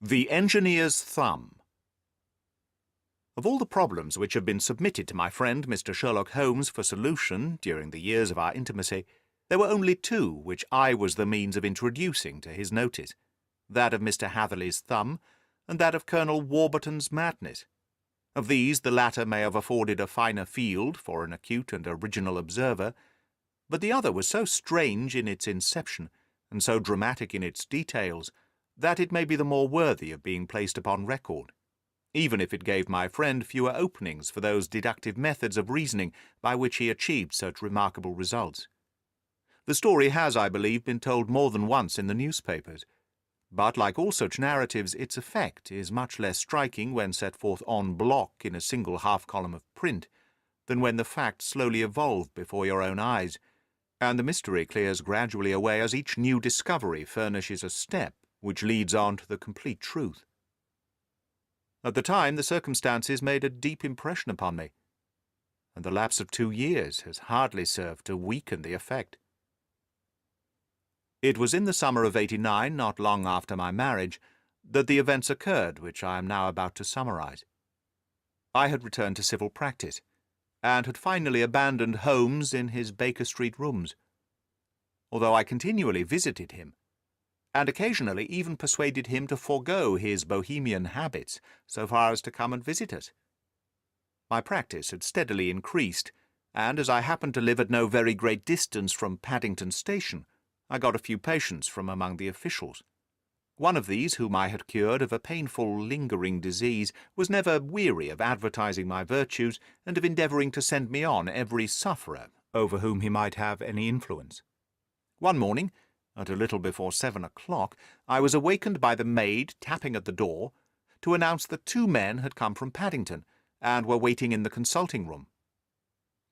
The Engineer's Thumb. Of all the problems which have been submitted to my friend Mr. Sherlock Holmes for solution during the years of our intimacy, there were only two which I was the means of introducing to his notice, that of Mr. Hatherley's thumb, and that of Colonel Warburton's madness. Of these the latter may have afforded a finer field for an acute and original observer, but the other was so strange in its inception, and so dramatic in its details, that it may be the more worthy of being placed upon record, even if it gave my friend fewer openings for those deductive methods of reasoning by which he achieved such remarkable results. The story has, I believe, been told more than once in the newspapers, but like all such narratives, its effect is much less striking when set forth en bloc in a single half-column of print than when the facts slowly evolve before your own eyes, and the mystery clears gradually away as each new discovery furnishes a step which leads on to the complete truth. At the time, the circumstances made a deep impression upon me, and the lapse of 2 years has hardly served to weaken the effect. It was in the summer of '89, not long after my marriage, that the events occurred which I am now about to summarize. I had returned to civil practice, and had finally abandoned Holmes in his Baker Street rooms, although I continually visited him, and occasionally even persuaded him to forego his bohemian habits so far as to come and visit us. My practice had steadily increased, and as I happened to live at no very great distance from Paddington Station, I got a few patients from among the officials. One of these, whom I had cured of a painful lingering disease, was never weary of advertising my virtues and of endeavouring to send me on every sufferer over whom he might have any influence. One morning, at a little before 7 o'clock, I was awakened by the maid tapping at the door to announce that 2 men had come from Paddington and were waiting in the consulting room.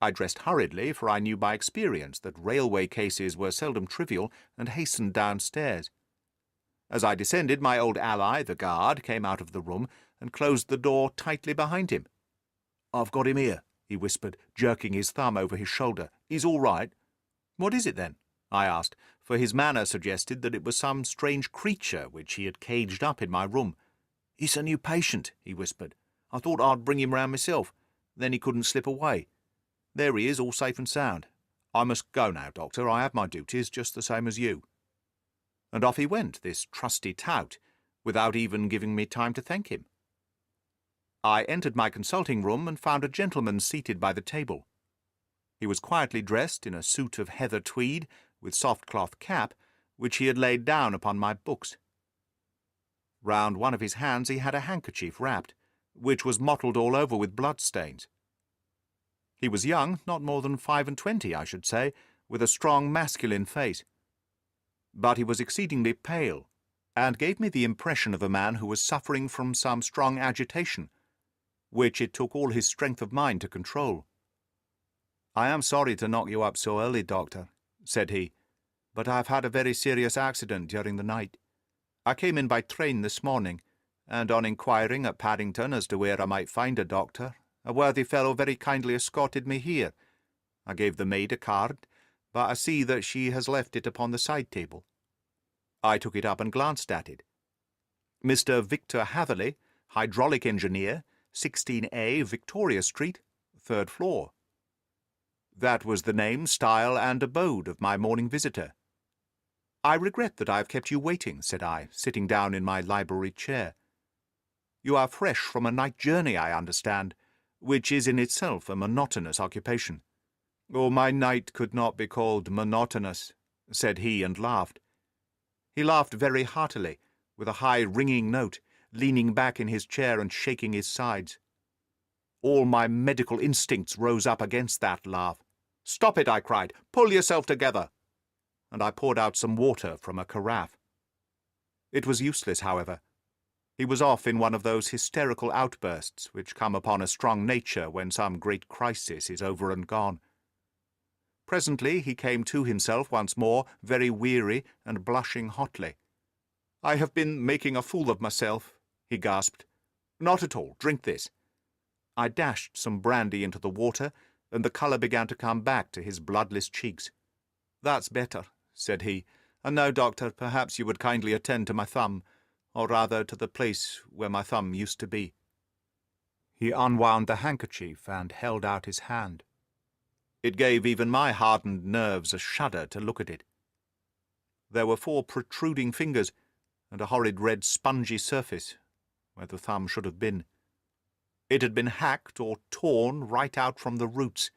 I dressed hurriedly, for I knew by experience that railway cases were seldom trivial, and hastened downstairs. As I descended, my old ally, the guard, came out of the room and closed the door tightly behind him. "I've got him here," he whispered, jerking his thumb over his shoulder. "He's all right." "What is it, then?" I asked, for his manner suggested that it was some strange creature which he had caged up in my room. "It's a new patient," he whispered. "I thought I'd bring him round myself. Then he couldn't slip away. There he is, all safe and sound. I must go now, Doctor. I have my duties just the same as you." And off he went, this trusty tout, without even giving me time to thank him. I entered my consulting room and found a gentleman seated by the table. He was quietly dressed in a suit of heather tweed, with soft cloth cap, which he had laid down upon my books. Round one of his hands he had a handkerchief wrapped, which was mottled all over with blood-stains. He was young, not more than 25, I should say, with a strong masculine face. But he was exceedingly pale, and gave me the impression of a man who was suffering from some strong agitation, which it took all his strength of mind to control. "I am sorry to knock you up so early, Doctor," said he, "but I have had a very serious accident during the night. I came in by train this morning, and on inquiring at Paddington as to where I might find a doctor, a worthy fellow very kindly escorted me here. I gave the maid a card, but I see that she has left it upon the side table." I took it up and glanced at it. "Mr. Victor Hatherley, hydraulic engineer, 16A, Victoria Street, 3rd floor." That was the name, style, and abode of my morning visitor. "I regret that I have kept you waiting," said I, sitting down in my library chair. "You are fresh from a night journey, I understand, which is in itself a monotonous occupation." "Oh, my night could not be called monotonous," said he, and laughed. He laughed very heartily, with a high ringing note, leaning back in his chair and shaking his sides. All my medical instincts rose up against that laugh. "Stop it," I cried. "Pull yourself together." And I poured out some water from a carafe. It was useless, however. He was off in one of those hysterical outbursts which come upon a strong nature when some great crisis is over and gone. Presently he came to himself once more, very weary and blushing hotly. "I have been making a fool of myself," he gasped. "Not at all. Drink this." I dashed some brandy into the water, and the colour began to come back to his bloodless cheeks. "That's better," said he. "And now, Doctor, perhaps you would kindly attend to my thumb. or rather to the place where my thumb used to be. He unwound the handkerchief and held out his hand. It gave even my hardened nerves a shudder to look at it. There were 4 protruding fingers, and a horrid red spongy surface, where the thumb should have been. It had been hacked or torn right out from the roots.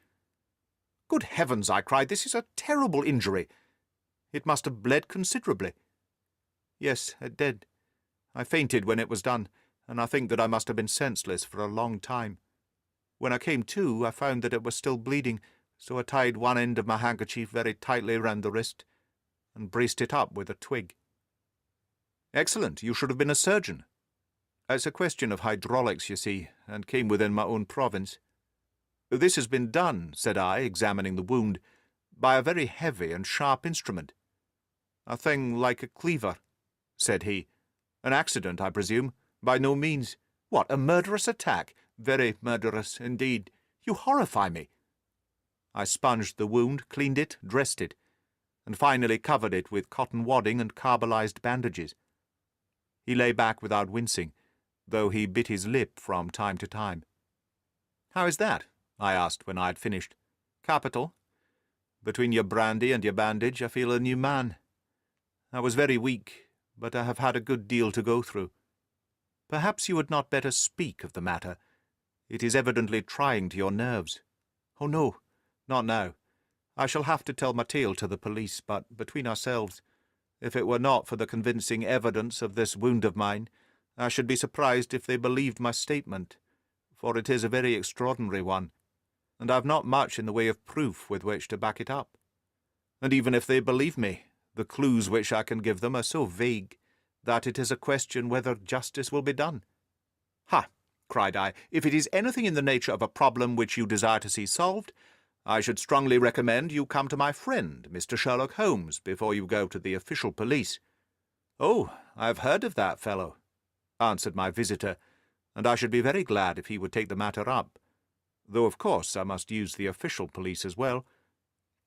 "Good heavens!" I cried. "This is a terrible injury. It must have bled considerably." "Yes, it did. I fainted when it was done, and I think that I must have been senseless for a long time. When I came to, I found that it was still bleeding, so I tied one end of my handkerchief very tightly round the wrist, and braced it up with a twig." "Excellent. You should have been a surgeon." "It's a question of hydraulics, you see, and came within my own province." "This has been done," said I, examining the wound, "by a very heavy and sharp instrument." "A thing like a cleaver," said he. "An accident, I presume?" "By no means." "What, a murderous attack?" "Very murderous indeed. You horrify me." I sponged the wound, cleaned it, dressed it, and finally covered it with cotton wadding and carbolized bandages. He lay back without wincing, though he bit his lip from time to time. "How is that?" I asked when I had finished. "Capital. Between your brandy and your bandage I feel a new man. I was very weak, but I have had a good deal to go through. Perhaps you had not better speak of the matter. It is evidently trying to your nerves." "Oh, no, not now. I shall have to tell my tale to the police, but between ourselves, if it were not for the convincing evidence of this wound of mine, I should be surprised if they believed my statement, for it is a very extraordinary one, and I have not much in the way of proof with which to back it up. And even if they believe me, the clues which I can give them are so vague that it is a question whether justice will be done." "Ha!" cried I. "If it is anything in the nature of a problem which you desire to see solved, I should strongly recommend you come to my friend, Mr. Sherlock Holmes, before you go to the official police." "Oh, I have heard of that fellow," answered my visitor, "and I should be very glad if he would take the matter up, though of course I must use the official police as well.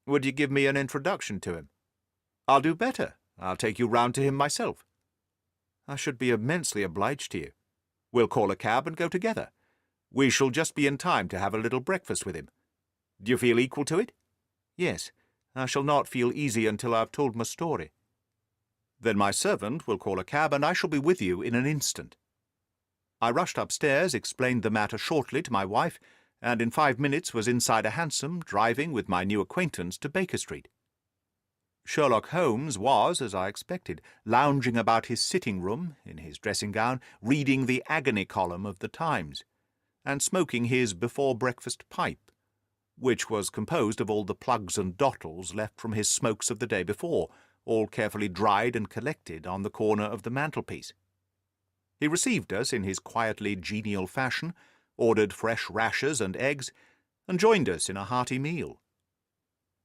Would you give me an introduction to him?" "I'll do better. I'll take you round to him myself." "I should be immensely obliged to you." "We'll call a cab and go together. We shall just be in time to have a little breakfast with him. Do you feel equal to it?" "Yes. I shall not feel easy until I have told my story." "Then my servant will call a cab, and I shall be with you in an instant." I rushed upstairs, explained the matter shortly to my wife, and in 5 minutes was inside a hansom, driving with my new acquaintance to Baker Street. Sherlock Holmes was, as I expected, lounging about his sitting-room, in his dressing-gown, reading the agony column of the Times, and smoking his before-breakfast pipe, which was composed of all the plugs and dottles left from his smokes of the day before, all carefully dried and collected on the corner of the mantelpiece. He received us in his quietly genial fashion, ordered fresh rashers and eggs, and joined us in a hearty meal.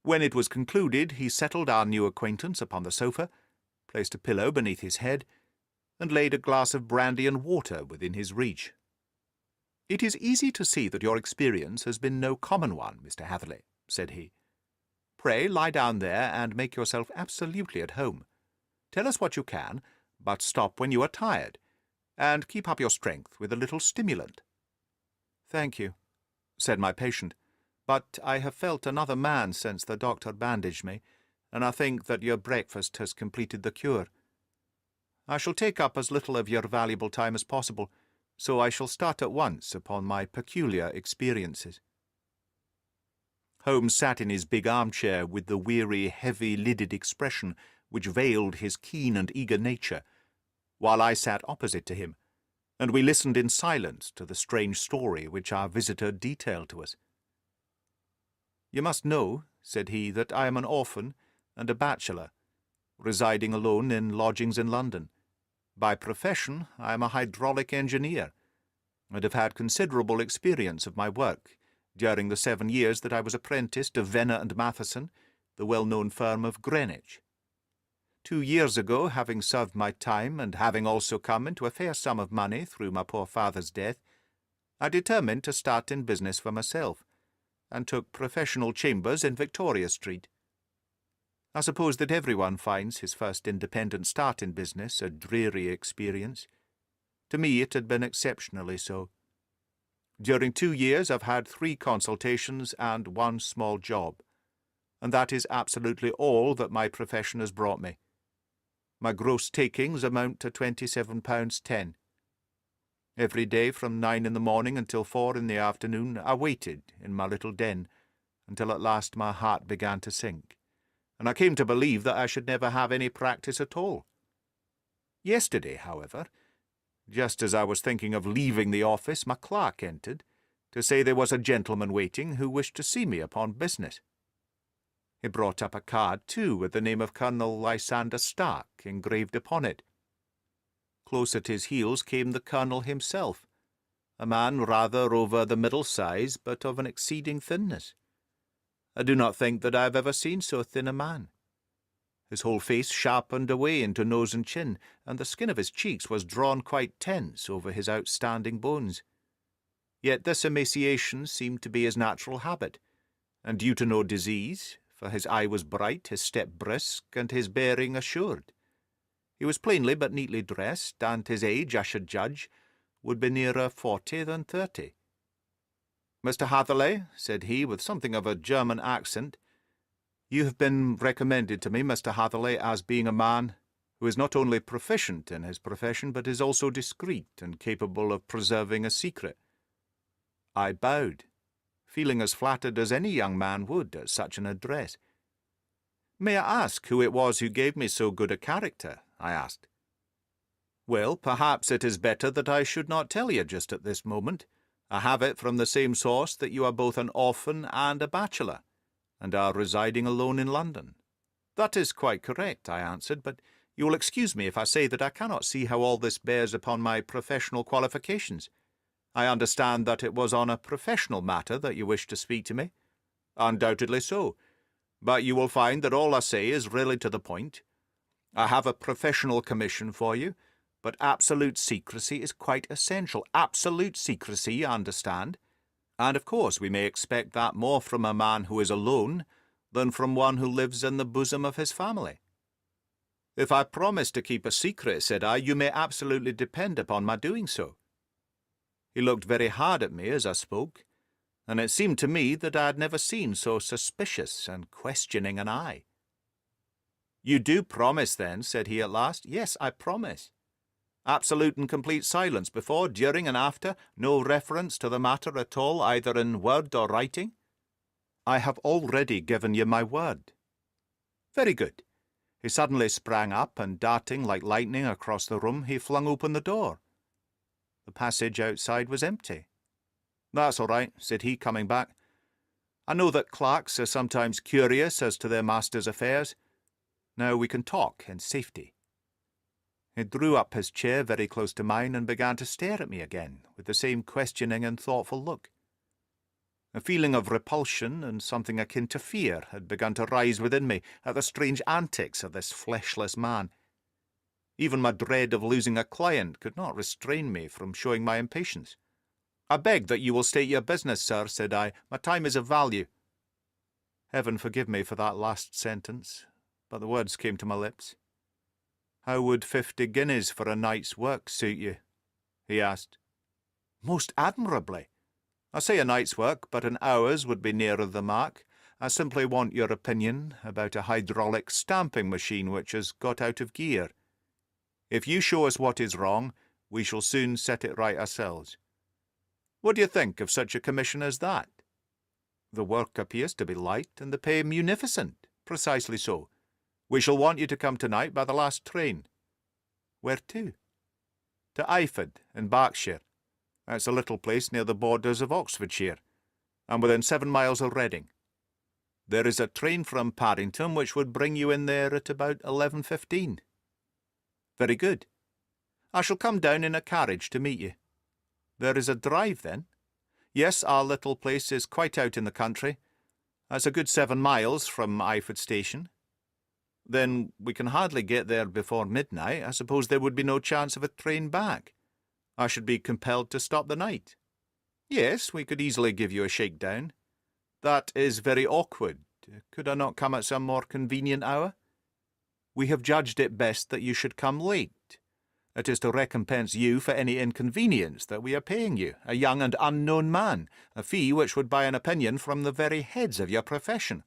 When it was concluded, he settled our new acquaintance upon the sofa, placed a pillow beneath his head, and laid a glass of brandy and water within his reach. "It is easy to see that your experience has been no common one, Mr. Hatherley," said he. "Pray lie down there and make yourself absolutely at home. Tell us what you can, but stop when you are tired, and keep up your strength with a little stimulant." "Thank you," said my patient, "but I have felt another man since the doctor bandaged me, and I think that your breakfast has completed the cure. I shall take up as little of your valuable time as possible, so I shall start at once upon my peculiar experiences." Holmes sat in his big armchair with the weary, heavy-lidded expression which veiled his keen and eager nature, while I sat opposite to him, and we listened in silence to the strange story which our visitor detailed to us. "You must know," said he, "that I am an orphan and a bachelor, residing alone in lodgings in London. By profession I am a hydraulic engineer, and have had considerable experience of my work during the 7 years that I was apprenticed to Venner and Matheson, the well-known firm of Greenwich. 2 years ago, having served my time, and having also come into a fair sum of money through my poor father's death, I determined to start in business for myself, and took professional chambers in Victoria Street. I suppose that everyone finds his first independent start in business a dreary experience. To me it had been exceptionally so. During 2 years I've had 3 consultations and 1 small job, and that is absolutely all that my profession has brought me. My gross takings amount to £27.10. Every day from 9 in the morning until 4 in the afternoon I waited in my little den, until at last my heart began to sink, and I came to believe that I should never have any practice at all. Yesterday, however, just as I was thinking of leaving the office, my clerk entered to say there was a gentleman waiting who wished to see me upon business. He brought up a card, too, with the name of Colonel Lysander Stark engraved upon it. Close at his heels came the colonel himself, a man rather over the middle size, but of an exceeding thinness. I do not think that I have ever seen so thin a man. His whole face sharpened away into nose and chin, and the skin of his cheeks was drawn quite tense over his outstanding bones. Yet this emaciation seemed to be his natural habit, and due to no disease, for his eye was bright, his step brisk, and his bearing assured. He was plainly but neatly dressed, and his age, I should judge, would be nearer 40 than 30. "Mr. Hatherley," said he, with something of a German accent, "you have been recommended to me, Mr. Hatherley, as being a man who is not only proficient in his profession, but is also discreet and capable of preserving a secret." I bowed, feeling as flattered as any young man would at such an address. "May I ask who it was who gave me so good a character?" I asked. "Well, perhaps it is better that I should not tell you just at this moment. I have it from the same source that you are both an orphan and a bachelor, and are residing alone in London." "That is quite correct," I answered, "but you will excuse me if I say that I cannot see how all this bears upon my professional qualifications. I understand that it was on a professional matter that you wished to speak to me." "Undoubtedly so. But you will find that all I say is really to the point. I have a professional commission for you, but absolute secrecy is quite essential. Absolute secrecy, you understand. And of course we may expect that more from a man who is alone than from one who lives in the bosom of his family." "If I promise to keep a secret," said I, "you may absolutely depend upon my doing so." He looked very hard at me as I spoke, and it seemed to me that I had never seen so suspicious and questioning an eye. "You do promise, then?" said he at last. "Yes, I promise." "Absolute and complete silence before, during, and after? No reference to the matter at all, either in word or writing?" "I have already given you my word." "Very good." He suddenly sprang up, and darting like lightning across the room, he flung open the door. The passage outside was empty. "That's all right," said he, coming back. "I know that clerks are sometimes curious as to their master's affairs. Now we can talk in safety." He drew up his chair very close to mine and began to stare at me again with the same questioning and thoughtful look. A feeling of repulsion and something akin to fear had begun to rise within me at the strange antics of this fleshless man. Even my dread of losing a client could not restrain me from showing my impatience. "I beg that you will state your business, sir," said I. "My time is of value." Heaven forgive me for that last sentence, but the words came to my lips. "How would 50 guineas for a night's work suit you?" he asked. "Most admirably. I say a night's work, but an hour's would be nearer the mark. I simply want your opinion about a hydraulic stamping machine which has got out of gear. If you show us what is wrong, we shall soon set it right ourselves. What do you think of such a commission as that? The work appears to be light, and the pay munificent." "Precisely so. We shall want you to come tonight by the last train." "Where to?" "To Eyford, in Berkshire. It's a little place near the borders of Oxfordshire, and within 7 miles of Reading. There is a train from Paddington which would bring you in there at about 11:15. "Very good. I shall come down in a carriage to meet you." "There is a drive, then?" "Yes, our little place is quite out in the country. It's a good 7 miles from Eyford station." "Then we can hardly get there before midnight. I suppose there would be no chance of a train back. I should be compelled to stop the night." "Yes, we could easily give you a shakedown." "That is very awkward. Could I not come at some more convenient hour? We have judged it best that you should come late. It is to recompense you for any inconvenience that we are paying you, a young and unknown man, a fee which would buy an opinion from the very heads of your profession.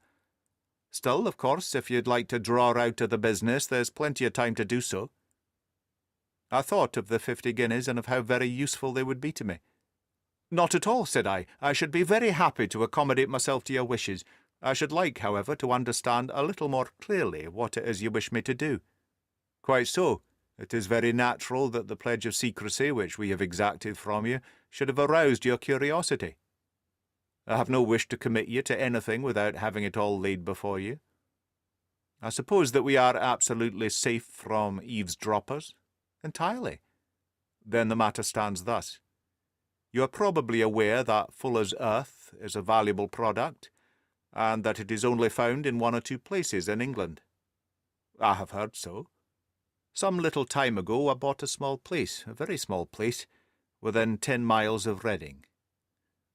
Still, of course, if you'd like to draw out of the business, there's plenty of time to do so. I thought of the 50 guineas and of how very useful they would be to me. Not at all, said I. I should be very happy to accommodate myself to your wishes. I should like, however, to understand a little more clearly what it is you wish me to do. Quite so. It is very natural that the pledge of secrecy which we have exacted from you should have aroused your curiosity. I have no wish to commit you to anything without having it all laid before you. I suppose that we are absolutely safe from eavesdroppers? Entirely. Then the matter stands thus. You are probably aware that Fuller's Earth is a valuable product, and that it is only found in 1 or 2 places in England. I have heard so. Some little time ago I bought a small place, a very small place, within 10 miles of Reading.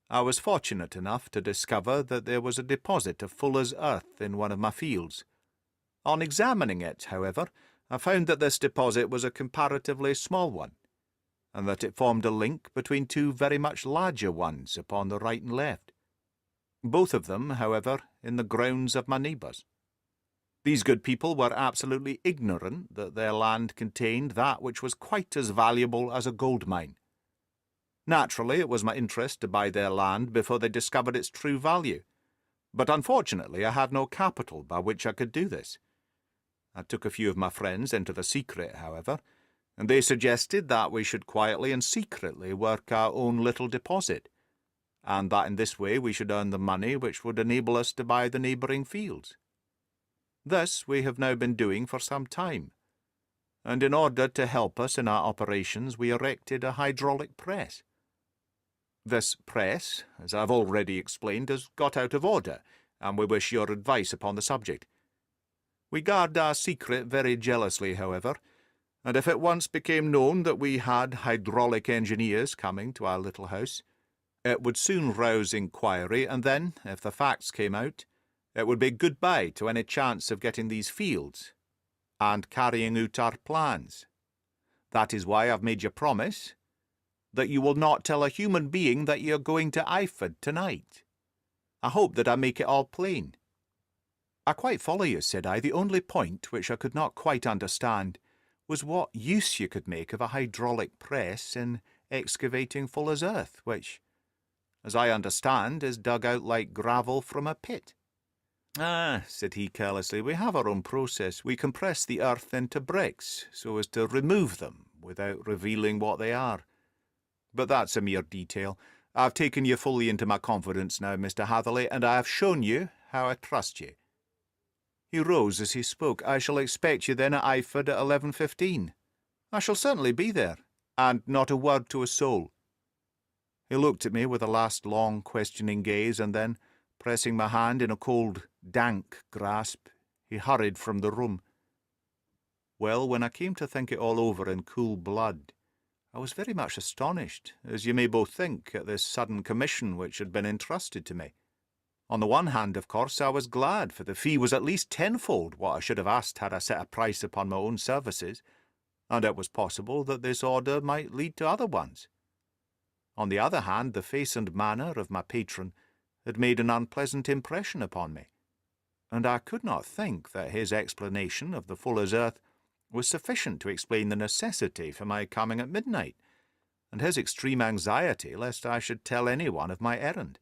I was fortunate enough to discover that there was a deposit of Fuller's Earth in one of my fields. On examining it, however, I found that this deposit was a comparatively small one, and that it formed a link between 2 very much larger ones upon the right and left. Both of them, however, in the grounds of my neighbours. These good people were absolutely ignorant that their land contained that which was quite as valuable as a gold mine. Naturally, it was my interest to buy their land before they discovered its true value, but unfortunately I had no capital by which I could do this. I took a few of my friends into the secret, however, and they suggested that we should quietly and secretly work our own little deposit, and that in this way we should earn the money which would enable us to buy the neighbouring fields. This we have now been doing for some time, and in order to help us in our operations we erected a hydraulic press. This press, as I have already explained, has got out of order, and we wish your advice upon the subject. We guard our secret very jealously, however, and if it once became known that we had hydraulic engineers coming to our little house, it would soon rouse inquiry, and then, if the facts came out, it would be goodbye to any chance of getting these fields, and carrying out our plans. That is why I've made you promise that you will not tell a human being that you are going to Eyford tonight. I hope that I make it all plain. I quite follow you, said I. The only point which I could not quite understand was what use you could make of a hydraulic press in excavating Fuller's Earth, which, as I understand, is dug out like gravel from a pit. Ah, said he carelessly, we have our own process. We compress the earth into bricks so as to remove them without revealing what they are. But that's a mere detail. I've taken you fully into my confidence now, Mr. Hatherley, and I have shown you how I trust you. He rose as he spoke. I shall expect you then at Eyford at 11:15. I shall certainly be there, and not a word to a soul. He looked at me with a last long questioning gaze, and then, pressing my hand in a cold, dank grasp, he hurried from the room. Well, when I came to think it all over in cool blood, I was very much astonished, as you may both think, at this sudden commission which had been entrusted to me. On the one hand, of course, I was glad, for the fee was at least tenfold what I should have asked had I set a price upon my own services, and it was possible that this order might lead to other ones. On the other hand, the face and manner of my patron had made an unpleasant impression upon me, and I could not think that his explanation of the Fuller's Earth was sufficient to explain the necessity for my coming at midnight, and his extreme anxiety lest I should tell anyone of my errand.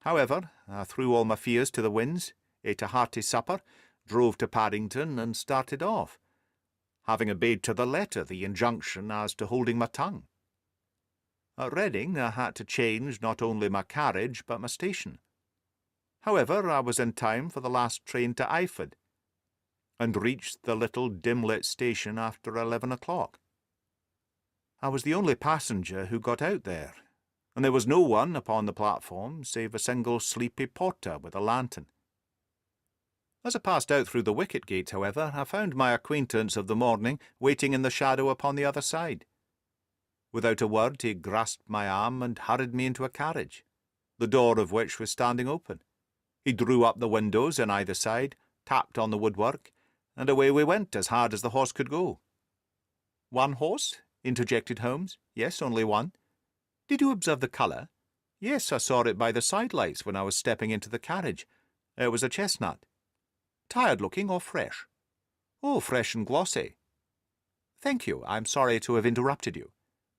However, I threw all my fears to the winds, ate a hearty supper, drove to Paddington, and started off, having obeyed to the letter the injunction as to holding my tongue. At Reading I had to change not only my carriage but my station. However, I was in time for the last train to Eyford, and reached the little dim-lit station after 11 o'clock. I was the only passenger who got out there, and there was no one upon the platform save a single sleepy porter with a lantern. As I passed out through the wicket gate, however, I found my acquaintance of the morning waiting in the shadow upon the other side. Without a word he grasped my arm and hurried me into a carriage, the door of which was standing open. He drew up the windows on either side, tapped on the woodwork, and away we went as hard as the horse could go. "One horse?" interjected Holmes. "Yes, only one." "Did you observe the colour?" "Yes, I saw it by the sidelights when I was stepping into the carriage. It was a chestnut." "Tired-looking or fresh?" "Oh, fresh and glossy." "Thank you. I'm sorry to have interrupted you.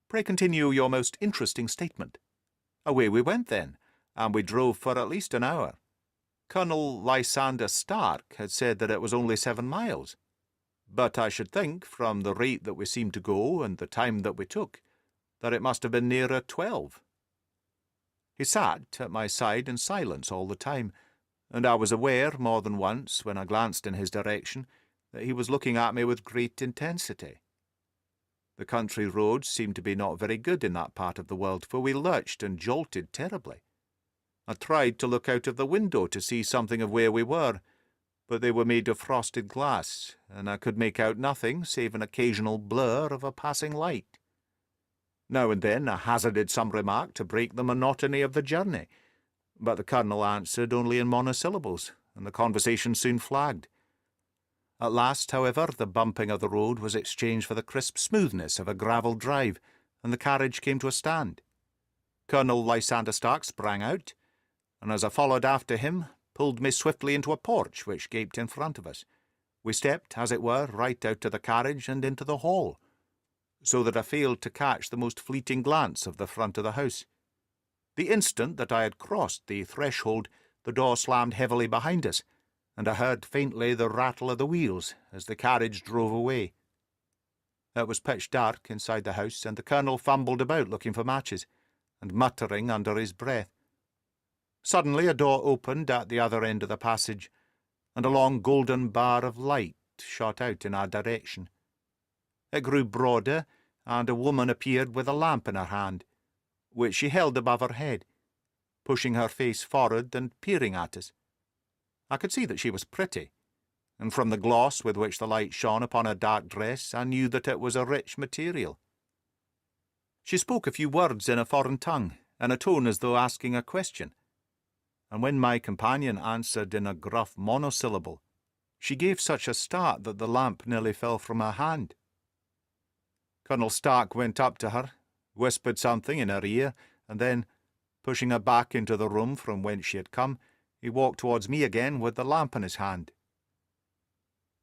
Pray continue your most interesting statement." "Away we went then, and we drove for at least an hour. Colonel Lysander Stark had said that it was only 7 miles. But I should think, from the rate that we seemed to go and the time that we took, that it must have been nearer 12. He sat at my side in silence all the time, and I was aware more than once, when I glanced in his direction, that he was looking at me with great intensity. The country roads seemed to be not very good in that part of the world, for we lurched and jolted terribly. I tried to look out of the window to see something of where we were, but they were made of frosted glass, and I could make out nothing save an occasional blur of a passing light. Now and then I hazarded some remark to break the monotony of the journey, but the Colonel answered only in monosyllables, and the conversation soon flagged. At last, however, the bumping of the road was exchanged for the crisp smoothness of a gravel drive, and the carriage came to a stand. Colonel Lysander Stark sprang out, and as I followed after him, pulled me swiftly into a porch which gaped in front of us. We stepped, as it were, right out of the carriage and into the hall, so that I failed to catch the most fleeting glance of the front of the house. The instant that I had crossed the threshold, the door slammed heavily behind us, and I heard faintly the rattle of the wheels as the carriage drove away. It was pitch dark inside the house, and the Colonel fumbled about looking for matches, and muttering under his breath. Suddenly a door opened at the other end of the passage, and a long golden bar of light shot out in our direction. It grew broader, and a woman appeared with a lamp in her hand, which she held above her head, pushing her face forward and peering at us. I could see that she was pretty, and from the gloss with which the light shone upon her dark dress, I knew that it was a rich material. She spoke a few words in a foreign tongue, in a tone as though asking a question, and when my companion answered in a gruff monosyllable, she gave such a start that the lamp nearly fell from her hand. Colonel Stark went up to her, whispered something in her ear, and then, pushing her back into the room from whence she had come, he walked towards me again with the lamp in his hand.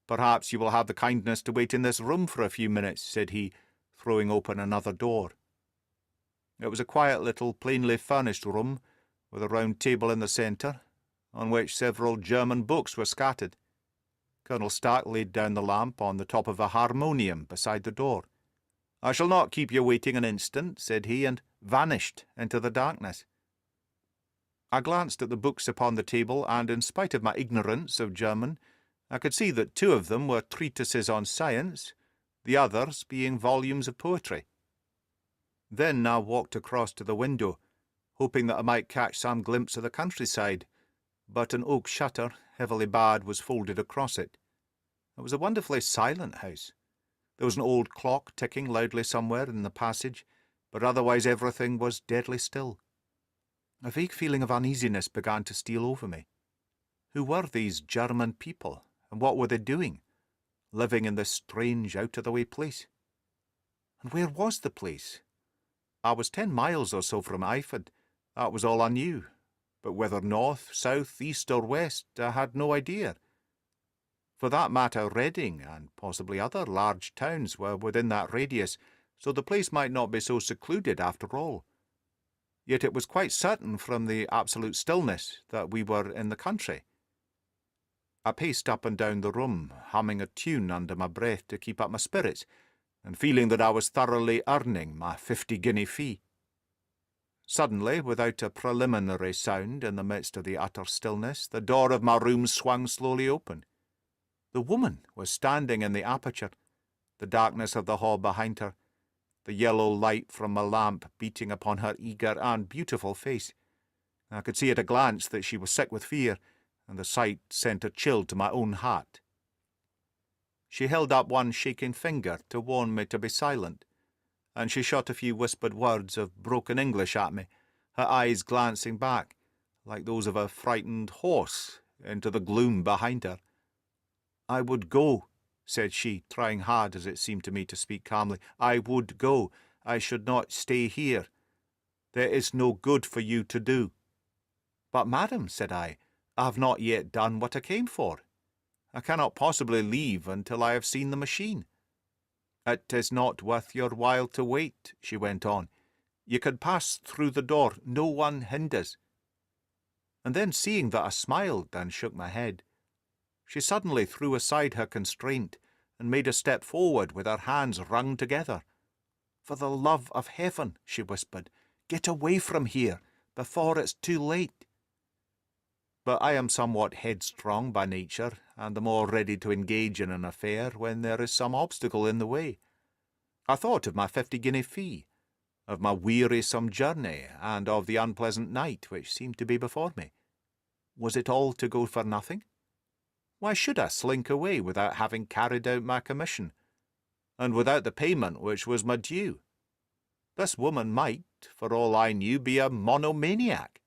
"Perhaps you will have the kindness to wait in this room for a few minutes," said he, throwing open another door. It was a quiet little plainly furnished room, with a round table in the centre, on which several German books were scattered. Colonel Stark laid down the lamp on the top of a harmonium beside the door. "I shall not keep you waiting an instant," said he, and vanished into the darkness. I glanced at the books upon the table, and in spite of my ignorance of German, I could see that 2 of them were treatises on science, the others being volumes of poetry. Then I walked across to the window, hoping that I might catch some glimpse of the countryside, but an oak shutter, heavily barred, was folded across it. It was a wonderfully silent house. There was an old clock ticking loudly somewhere in the passage, but otherwise everything was deadly still. A vague feeling of uneasiness began to steal over me. Who were these German people, and what were they doing, living in this strange, out-of-the-way place? And where was the place? I was 10 miles or so from Eyford. That was all I knew, but whether north, south, east, or west, I had no idea. For that matter, Reading, and possibly other large towns, were within that radius, so the place might not be so secluded after all. Yet it was quite certain from the absolute stillness that we were in the country. I paced up and down the room, humming a tune under my breath to keep up my spirits, and feeling that I was thoroughly earning my 50-guinea fee. Suddenly, without a preliminary sound in the midst of the utter stillness, the door of my room swung slowly open. The woman was standing in the aperture, the darkness of the hall behind her, the yellow light from my lamp beating upon her eager and beautiful face. I could see at a glance that she was sick with fear, and the sight sent a chill to my own heart. She held up one shaking finger to warn me to be silent, and she shot a few whispered words of broken English at me, her eyes glancing back, like those of a frightened horse, into the gloom behind her. "I would go," said she, trying hard, as it seemed to me, to speak calmly. "I would go. I should not stay here. There is no good for you to do." "But, madam," said I have not yet done what I came for. I cannot possibly leave until I have seen the machine." "It is not worth your while to wait," she went on. "You can pass through the door. No one hinders." And then, seeing that I smiled and shook my head, she suddenly threw aside her constraint and made a step forward with her hands wrung together. "For the love of heaven," she whispered, "get away from here before it's too late." But I am somewhat headstrong by nature, and the more ready to engage in an affair when there is some obstacle in the way. I thought of my 50-guinea fee, of my wearisome journey, and of the unpleasant night which seemed to be before me. Was it all to go for nothing? Why should I slink away without having carried out my commission, and without the payment which was my due? This woman might, for all I knew, be a monomaniac.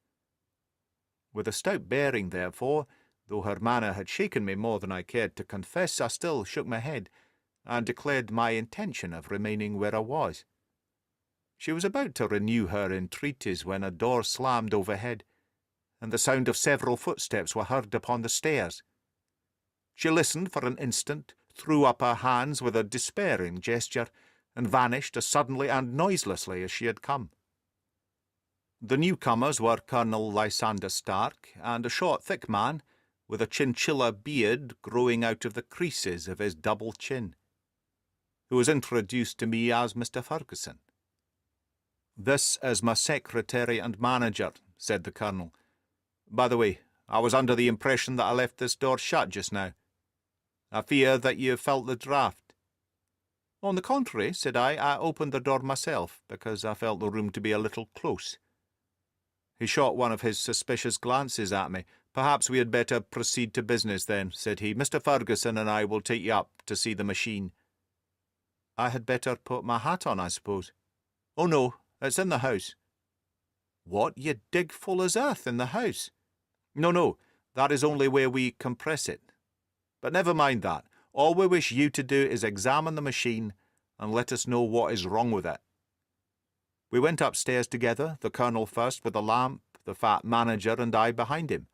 With a stout bearing, therefore, though her manner had shaken me more than I cared to confess, I still shook my head, and declared my intention of remaining where I was. She was about to renew her entreaties when a door slammed overhead, and the sound of several footsteps were heard upon the stairs. She listened for an instant, threw up her hands with a despairing gesture, and vanished as suddenly and noiselessly as she had come. The newcomers were Colonel Lysander Stark and a short, thick man, with a chinchilla beard growing out of the creases of his double chin, who was introduced to me as Mr. Ferguson. "This is my secretary and manager," said the Colonel. "By the way, I was under the impression that I left this door shut just now. I fear that you felt the draught." "On the contrary," said I opened the door myself, because I felt the room to be a little close." He shot one of his suspicious glances at me. "Perhaps we had better proceed to business, then," said he. "Mr. Ferguson and I will take you up to see the machine." "I had better put my hat on, I suppose." "Oh, no, it's in the house." "What, you dig full as earth in the house?" No, that is only where we compress it. But never mind that. All we wish you to do is examine the machine and let us know what is wrong with it." We went upstairs together, the Colonel first with a lamp, the fat manager and I behind him.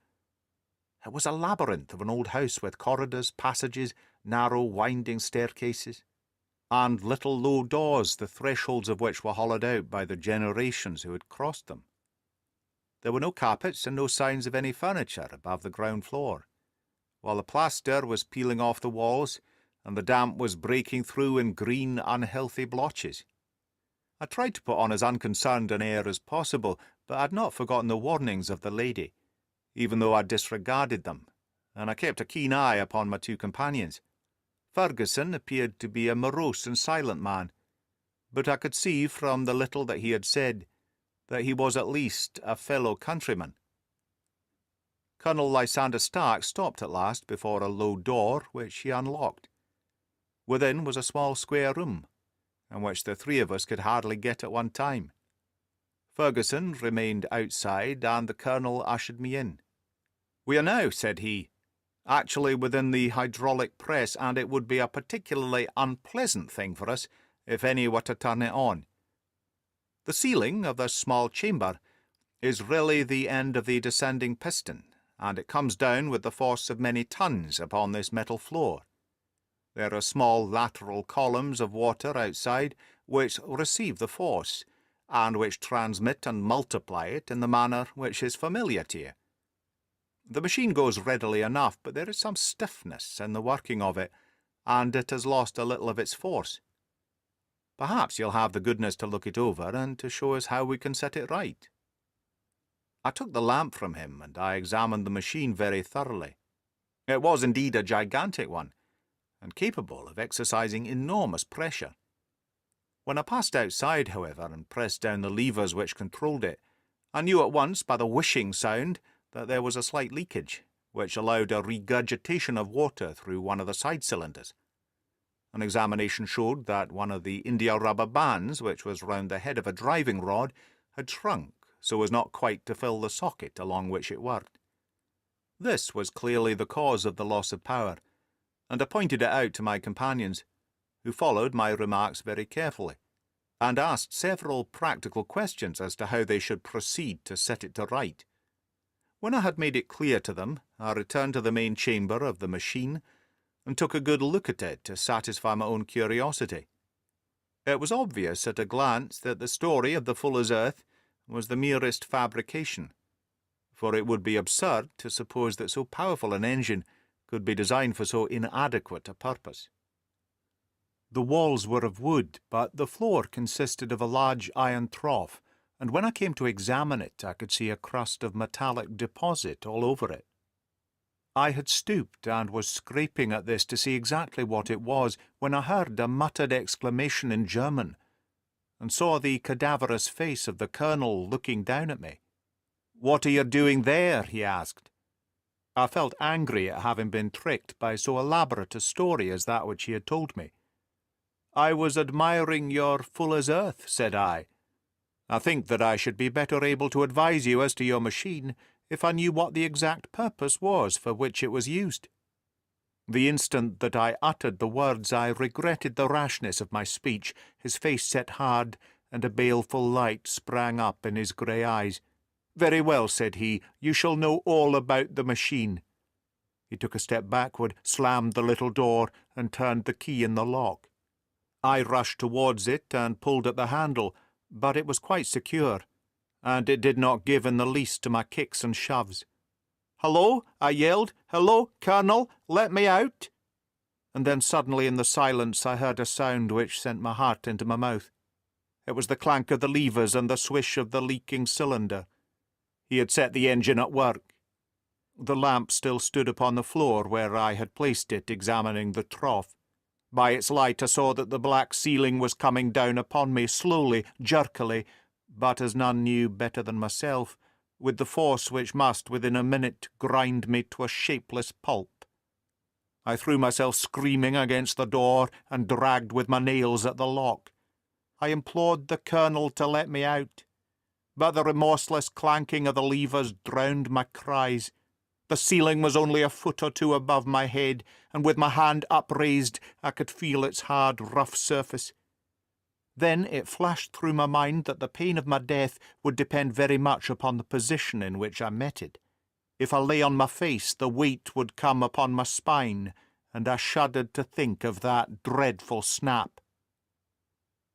It was a labyrinth of an old house with corridors, passages, narrow winding staircases, and little low doors, the thresholds of which were hollowed out by the generations who had crossed them. There were no carpets and no signs of any furniture above the ground floor, while the plaster was peeling off the walls and the damp was breaking through in green, unhealthy blotches. I tried to put on as unconcerned an air as possible, but I had not forgotten the warnings of the lady, even though I disregarded them, and I kept a keen eye upon my two companions. Ferguson appeared to be a morose and silent man, but I could see from the little that he had said that he was at least a fellow countryman. Colonel Lysander Stark stopped at last before a low door, which he unlocked. Within was a small square room, in which the three of us could hardly get at one time. Ferguson remained outside, and the Colonel ushered me in. "We are now," said he, "actually within the hydraulic press, and it would be a particularly unpleasant thing for us if any were to turn it on. The ceiling of this small chamber is really the end of the descending piston, and it comes down with the force of many tons upon this metal floor. There are small lateral columns of water outside which receive the force, and which transmit and multiply it in the manner which is familiar to you. The machine goes readily enough, but there is some stiffness in the working of it, and it has lost a little of its force. Perhaps you'll have the goodness to look it over and to show us how we can set it right." I took the lamp from him, and I examined the machine very thoroughly. It was indeed a gigantic one, and capable of exercising enormous pressure. When I passed outside, however, and pressed down the levers which controlled it, I knew at once by the whooshing sound that there was a slight leakage, which allowed a regurgitation of water through one of the side cylinders. An examination showed that one of the india-rubber bands, which was round the head of a driving rod, had shrunk so as not quite to fill the socket along which it worked. This was clearly the cause of the loss of power, and I pointed it out to my companions, who followed my remarks very carefully, and asked several practical questions as to how they should proceed to set it to right. When I had made it clear to them, I returned to the main chamber of the machine and took a good look at it to satisfy my own curiosity. It was obvious at a glance that the story of the Fuller's Earth was the merest fabrication, for it would be absurd to suppose that so powerful an engine could be designed for so inadequate a purpose. The walls were of wood, but the floor consisted of a large iron trough, and when I came to examine it, I could see a crust of metallic deposit all over it. I had stooped and was scraping at this to see exactly what it was, when I heard a muttered exclamation in German, and saw the cadaverous face of the colonel looking down at me. "What are you doing there?" he asked. I felt angry at having been tricked by so elaborate a story as that which he had told me. "I was admiring your Fuller's Earth," said I. "I think that I should be better able to advise you as to your machine if I knew what the exact purpose was for which it was used." The instant that I uttered the words, I regretted the rashness of my speech. His face set hard, and a baleful light sprang up in his grey eyes. "Very well," said he, "you shall know all about the machine." He took a step backward, slammed the little door, and turned the key in the lock. I rushed towards it and pulled at the handle, but it was quite secure, and it did not give in the least to my kicks and shoves. "Hello!" I yelled. "Hello, Colonel! Let me out!" And then suddenly in the silence I heard a sound which sent my heart into my mouth. It was the clank of the levers and the swish of the leaking cylinder. He had set the engine at work. The lamp still stood upon the floor where I had placed it, examining the trough. By its light I saw that the black ceiling was coming down upon me, slowly, jerkily, but as none knew better than myself, with the force which must within a minute grind me to a shapeless pulp. I threw myself screaming against the door and dragged with my nails at the lock. I implored the colonel to let me out, but the remorseless clanking of the levers drowned my cries. The ceiling was only a foot or two above my head, and with my hand upraised I could feel its hard, rough surface. Then it flashed through my mind that the pain of my death would depend very much upon the position in which I met it. If I lay on my face, the weight would come upon my spine, and I shuddered to think of that dreadful snap.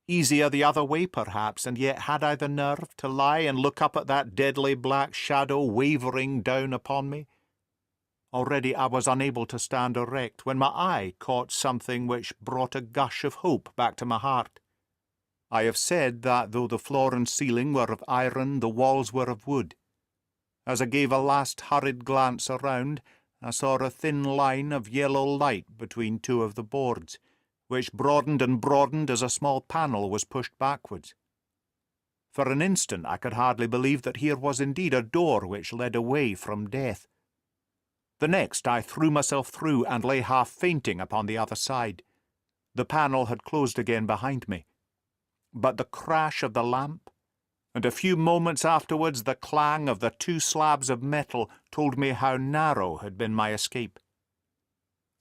Easier the other way, perhaps, and yet had I the nerve to lie and look up at that deadly black shadow wavering down upon me? Already I was unable to stand erect when my eye caught something which brought a gush of hope back to my heart. I have said that though the floor and ceiling were of iron, the walls were of wood. As I gave a last hurried glance around, I saw a thin line of yellow light between two of the boards, which broadened and broadened as a small panel was pushed backwards. For an instant I could hardly believe that here was indeed a door which led away from death. The next I threw myself through and lay half fainting upon the other side. The panel had closed again behind me, but the crash of the lamp, and a few moments afterwards the clang of the two slabs of metal told me how narrow had been my escape.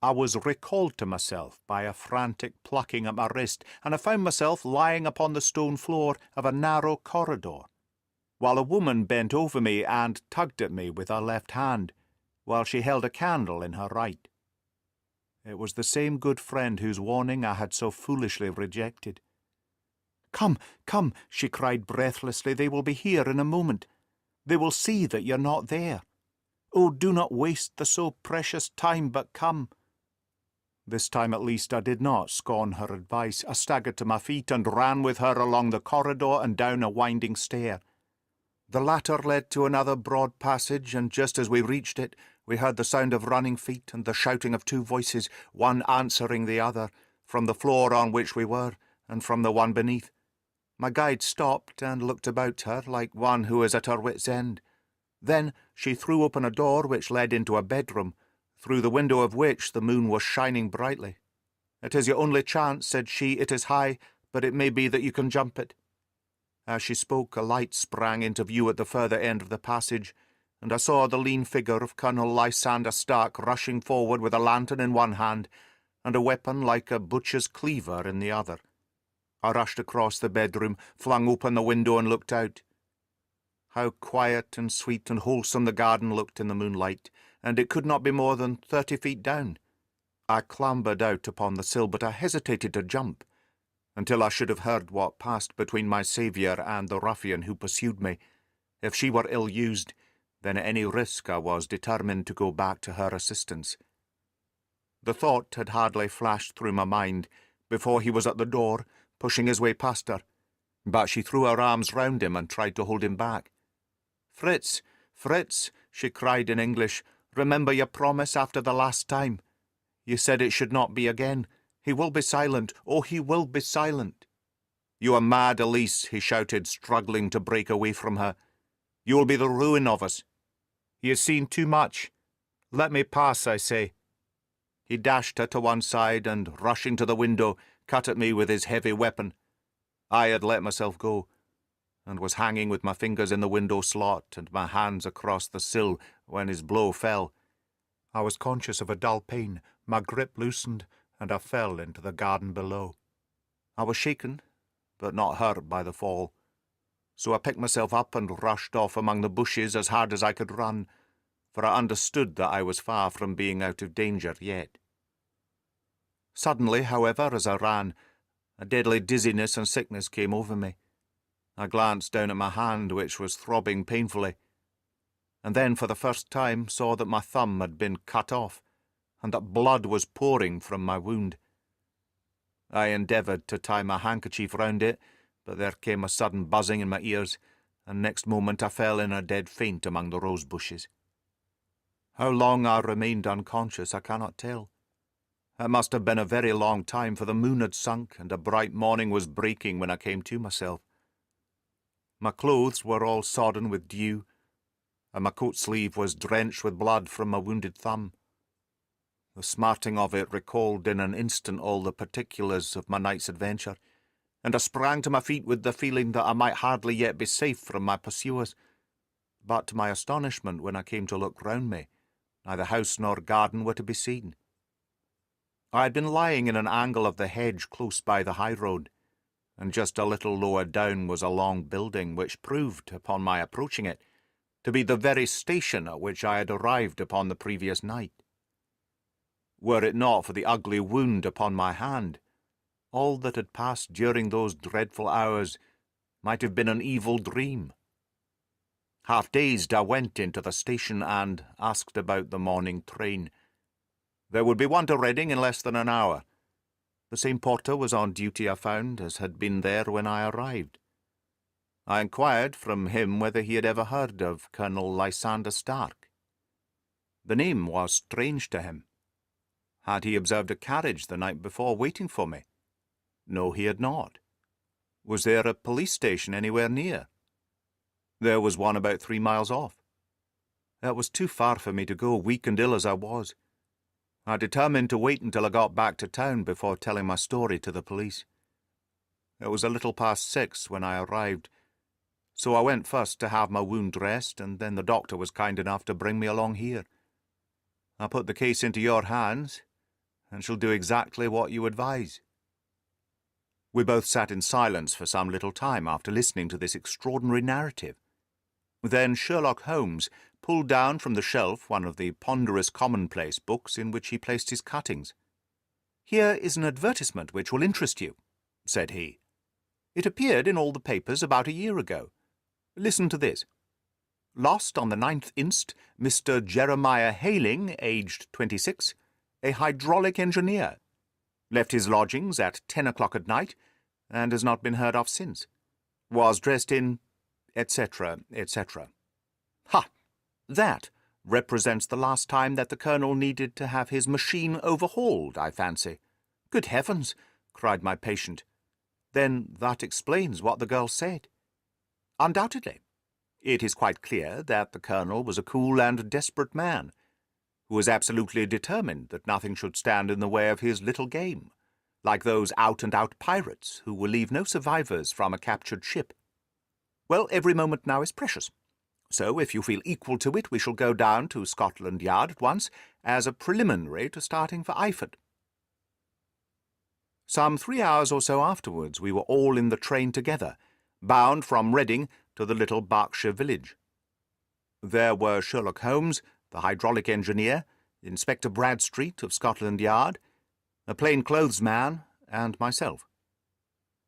I was recalled to myself by a frantic plucking at my wrist, and I found myself lying upon the stone floor of a narrow corridor, while a woman bent over me and tugged at me with her left hand, while she held a candle in her right. It was the same good friend whose warning I had so foolishly rejected. "Come, come," she cried breathlessly, "they will be here in a moment. They will see that you're not there. Oh, do not waste the so precious time, but come." This time at least I did not scorn her advice. I staggered to my feet and ran with her along the corridor and down a winding stair. The latter led to another broad passage, and just as we reached it, we heard the sound of running feet and the shouting of two voices, one answering the other, from the floor on which we were, and from the one beneath. My guide stopped and looked about her like one who is at her wit's end. Then she threw open a door which led into a bedroom, through the window of which the moon was shining brightly. "It is your only chance," said she. "It is high, but it may be that you can jump it." As she spoke, a light sprang into view at the further end of the passage, and I saw the lean figure of Colonel Lysander Stark rushing forward with a lantern in one hand and a weapon like a butcher's cleaver in the other. I rushed across the bedroom, flung open the window, and looked out. How quiet and sweet and wholesome the garden looked in the moonlight, and it could not be more than 30 feet down. I clambered out upon the sill, but I hesitated to jump, until I should have heard what passed between my saviour and the ruffian who pursued me. If she were ill-used, then at any risk I was determined to go back to her assistance. The thought had hardly flashed through my mind before he was at the door, pushing his way past her, but she threw her arms round him and tried to hold him back. "Fritz, Fritz," she cried in English, "remember your promise after the last time. You said it should not be again. He will be silent. Oh, he will be silent." "You are mad, Elise," he shouted, struggling to break away from her. "You will be the ruin of us. He has seen too much. Let me pass, I say." He dashed her to one side and, rushing to the window, cut at me with his heavy weapon. I had let myself go, and was hanging with my fingers in the window slot and my hands across the sill when his blow fell. I was conscious of a dull pain, my grip loosened, and I fell into the garden below. I was shaken, but not hurt by the fall, so I picked myself up and rushed off among the bushes as hard as I could run, for I understood that I was far from being out of danger yet. Suddenly, however, as I ran, a deadly dizziness and sickness came over me. I glanced down at my hand, which was throbbing painfully, and then for the first time saw that my thumb had been cut off, and that blood was pouring from my wound. I endeavoured to tie my handkerchief round it, but there came a sudden buzzing in my ears, and next moment I fell in a dead faint among the rose bushes. How long I remained unconscious I cannot tell. It must have been a very long time, for the moon had sunk, and a bright morning was breaking when I came to myself. My clothes were all sodden with dew, and my coat sleeve was drenched with blood from my wounded thumb. The smarting of it recalled in an instant all the particulars of my night's adventure, and I sprang to my feet with the feeling that I might hardly yet be safe from my pursuers. But to my astonishment, when I came to look round me, neither house nor garden were to be seen. I had been lying in an angle of the hedge close by the high road, and just a little lower down was a long building which proved, upon my approaching it, to be the very station at which I had arrived upon the previous night. Were it not for the ugly wound upon my hand, all that had passed during those dreadful hours might have been an evil dream. Half-dazed, I went into the station and asked about the morning train. There would be one to Reading in less than an hour. The same porter was on duty, I found, as had been there when I arrived. I inquired from him whether he had ever heard of Colonel Lysander Stark. The name was strange to him. Had he observed a carriage the night before waiting for me? No, he had not. Was there a police station anywhere near? There was one about 3 miles off. It was too far for me to go, weak and ill as I was. I determined to wait until I got back to town before telling my story to the police. It was a little past 6 when I arrived, so I went first to have my wound dressed, and then the doctor was kind enough to bring me along here. I put the case into your hands, and shall do exactly what you advise." We both sat in silence for some little time after listening to this extraordinary narrative. Then Sherlock Holmes pulled down from the shelf one of the ponderous commonplace books in which he placed his cuttings. "Here is an advertisement which will interest you," said he. "It appeared in all the papers about a year ago. Listen to this. Lost on the 9th inst, Mr. Jeremiah Hayling, aged 26, a hydraulic engineer. Left his lodgings at 10 o'clock at night, and has not been heard of since. Was dressed in, etc., etc. Ha! That represents the last time that the Colonel needed to have his machine overhauled, I fancy." "Good heavens!" cried my patient. "Then that explains what the girl said." "Undoubtedly. It is quite clear that the Colonel was a cool and desperate man, who was absolutely determined that nothing should stand in the way of his little game, like those out-and-out pirates who will leave no survivors from a captured ship. Well, every moment now is precious. So, if you feel equal to it, we shall go down to Scotland Yard at once, as a preliminary to starting for Eyford. Some 3 hours or so afterwards we were all in the train together, bound from Reading to the little Berkshire village. There were Sherlock Holmes, the hydraulic engineer, Inspector Bradstreet of Scotland Yard, a plain-clothes man, and myself.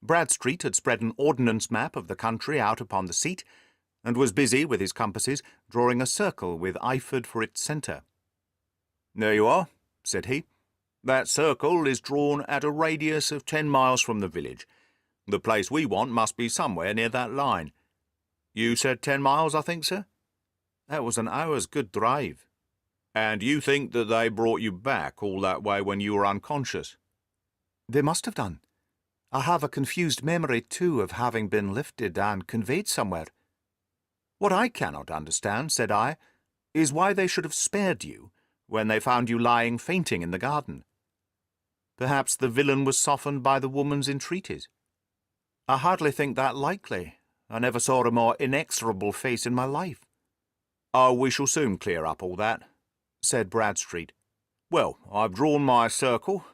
Bradstreet had spread an ordnance map of the country out upon the seat, and was busy with his compasses drawing a circle with Eyford for its centre. "There you are," said he. "That circle is drawn at a radius of 10 miles from the village. The place we want must be somewhere near that line. You said 10 miles, I think, sir? That was an hour's good drive. And you think that they brought you back all that way when you were unconscious?" "They must have done. I have a confused memory, too, of having been lifted and conveyed somewhere. What I cannot understand," said I, "is why they should have spared you when they found you lying fainting in the garden. Perhaps the villain was softened by the woman's entreaties. I hardly think that likely. I never saw a more inexorable face in my life." "Oh, we shall soon clear up all that," said Bradstreet. "Well, I've drawn my circle,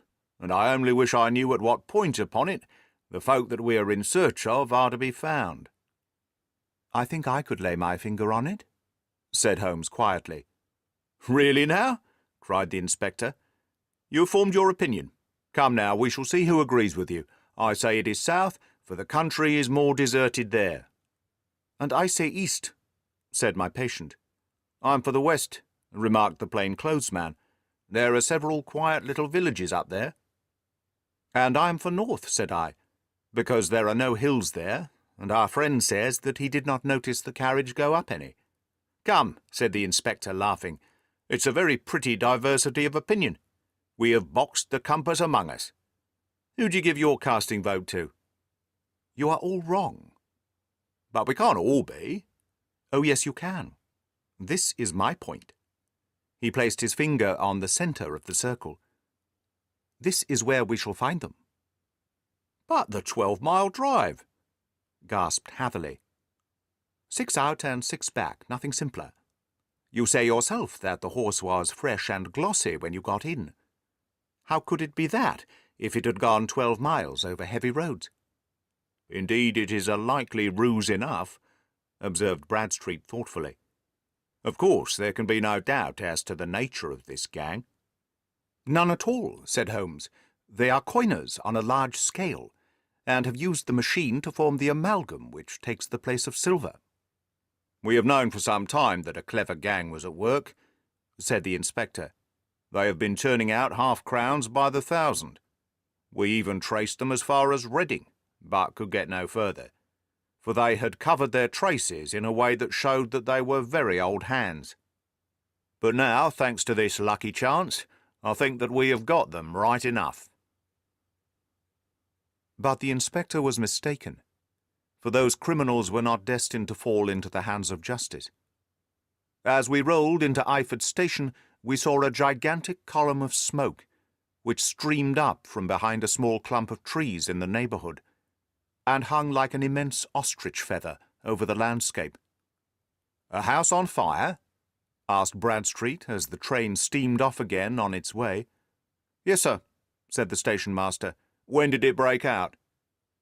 and I only wish I knew at what point upon it the folk that we are in search of are to be found." "I think I could lay my finger on it," said Holmes quietly. "Really now?" cried the inspector. "You have formed your opinion. Come now, we shall see who agrees with you. I say it is south, for the country is more deserted there." "And I say east," said my patient. "I'm for the west," remarked the plain-clothes man. "There are several quiet little villages up there." "And I'm for north," said I, "because there are no hills there, and our friend says that he did not notice the carriage go up any." "Come," said the inspector, laughing, "it's a very pretty diversity of opinion. We have boxed the compass among us. Who do you give your casting vote to?" "You are all wrong." "But we can't all be." "Oh, yes, you can. This is my point." He placed his finger on the centre of the circle. "This is where we shall find them." "But the 12-mile drive!" gasped Hatherley. 6 out and 6 back, nothing simpler. You say yourself that the horse was fresh and glossy when you got in. How could it be that, if it had gone 12 miles over heavy roads? "Indeed, it is a likely ruse enough," observed Bradstreet thoughtfully. "Of course, there can be no doubt as to the nature of this gang." "None at all," said Holmes. "They are coiners on a large scale, and have used the machine to form the amalgam which takes the place of silver." "We have known for some time that a clever gang was at work," said the inspector. "They have been turning out half-crowns by the thousand. We even traced them as far as Reading, but could get no further, for they had covered their traces in a way that showed that they were very old hands. But now, thanks to this lucky chance, I think that we have got them right enough." But the inspector was mistaken, for those criminals were not destined to fall into the hands of justice. As we rolled into Eyford station, we saw a gigantic column of smoke, which streamed up from behind a small clump of trees in the neighbourhood, and hung like an immense ostrich feather over the landscape. "A house on fire?" asked Bradstreet as the train steamed off again on its way. "Yes, sir," said the station-master. "When did it break out?"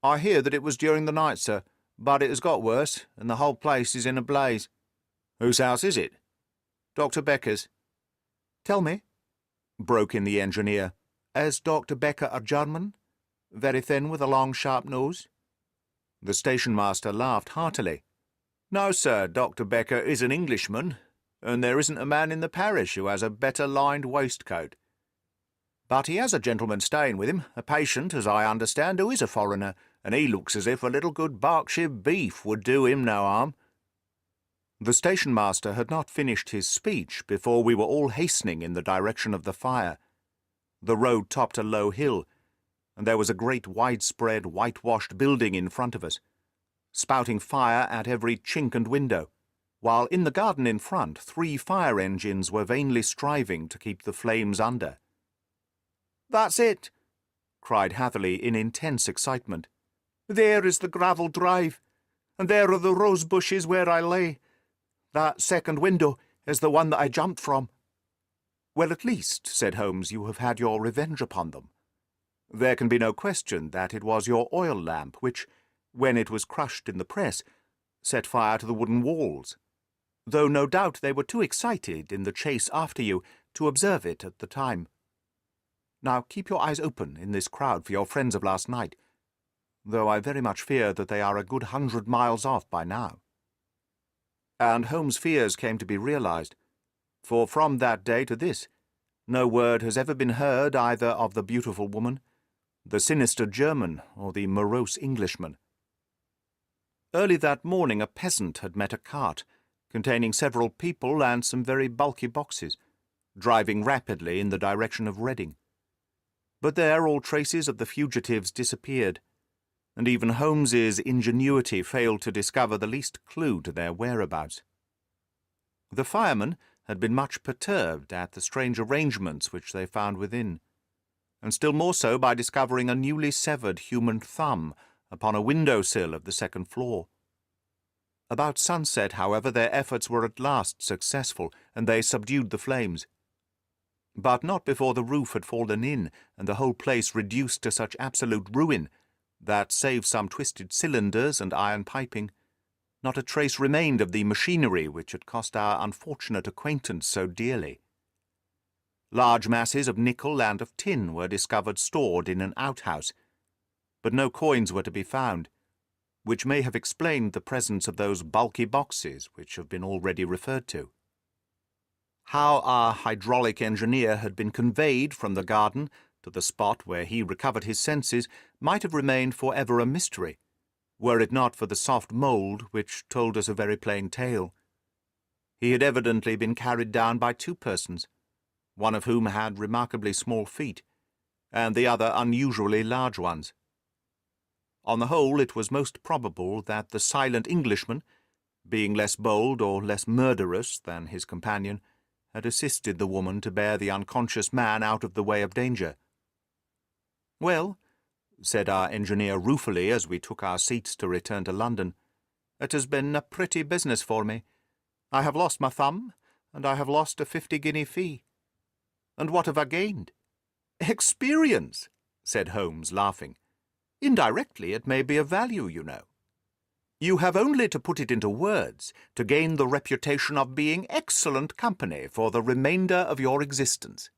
"I hear that it was during the night, sir, but it has got worse, and the whole place is in a blaze." "Whose house is it?" "Dr. Becker's." "Tell me," broke in the engineer, "is Dr. Becker a German? Very thin, with a long, sharp nose?" The station-master laughed heartily. "No, sir, Dr. Becker is an Englishman, and there isn't a man in the parish who has a better lined waistcoat. But he has a gentleman staying with him, a patient, as I understand, who is a foreigner, and he looks as if a little good Berkshire beef would do him no harm." The station-master had not finished his speech before we were all hastening in the direction of the fire. The road topped a low hill, and there was a great widespread whitewashed building in front of us, spouting fire at every chink and window, while in the garden in front 3 fire engines were vainly striving to keep the flames under. "That's it!" cried Hatherley in intense excitement. "There is the gravel drive, and there are the rose bushes where I lay. That second window is the one that I jumped from." "Well, at least," said Holmes, "you have had your revenge upon them. There can be no question that it was your oil lamp which, when it was crushed in the press, set fire to the wooden walls, though no doubt they were too excited in the chase after you to observe it at the time. Now keep your eyes open in this crowd for your friends of last night, though I very much fear that they are a good 100 miles off by now." And Holmes' fears came to be realized, for from that day to this, no word has ever been heard either of the beautiful woman, the sinister German, or the morose Englishman. Early that morning a peasant had met a cart, containing several people and some very bulky boxes, driving rapidly in the direction of Reading. But there all traces of the fugitives disappeared, and even Holmes's ingenuity failed to discover the least clue to their whereabouts. The firemen had been much perturbed at the strange arrangements which they found within, and still more so by discovering a newly severed human thumb upon a window-sill of the second floor. About sunset, however, their efforts were at last successful, and they subdued the flames. But not before the roof had fallen in, and the whole place reduced to such absolute ruin that, save some twisted cylinders and iron piping, not a trace remained of the machinery which had cost our unfortunate acquaintance so dearly. Large masses of nickel and of tin were discovered stored in an outhouse, but no coins were to be found, which may have explained the presence of those bulky boxes which have been already referred to. How our hydraulic engineer had been conveyed from the garden to the spot where he recovered his senses might have remained for ever a mystery, were it not for the soft mould which told us a very plain tale. He had evidently been carried down by two persons, one of whom had remarkably small feet, and the other unusually large ones. On the whole, it was most probable that the silent Englishman, being less bold or less murderous than his companion, had assisted the woman to bear the unconscious man out of the way of danger. "Well," said our engineer ruefully as we took our seats to return to London, "it has been a pretty business for me. I have lost my thumb, and I have lost a 50-guinea fee. And what have I gained?" "Experience," said Holmes, laughing. "Indirectly it may be of value, you know. You have only to put it into words to gain the reputation of being excellent company for the remainder of your existence."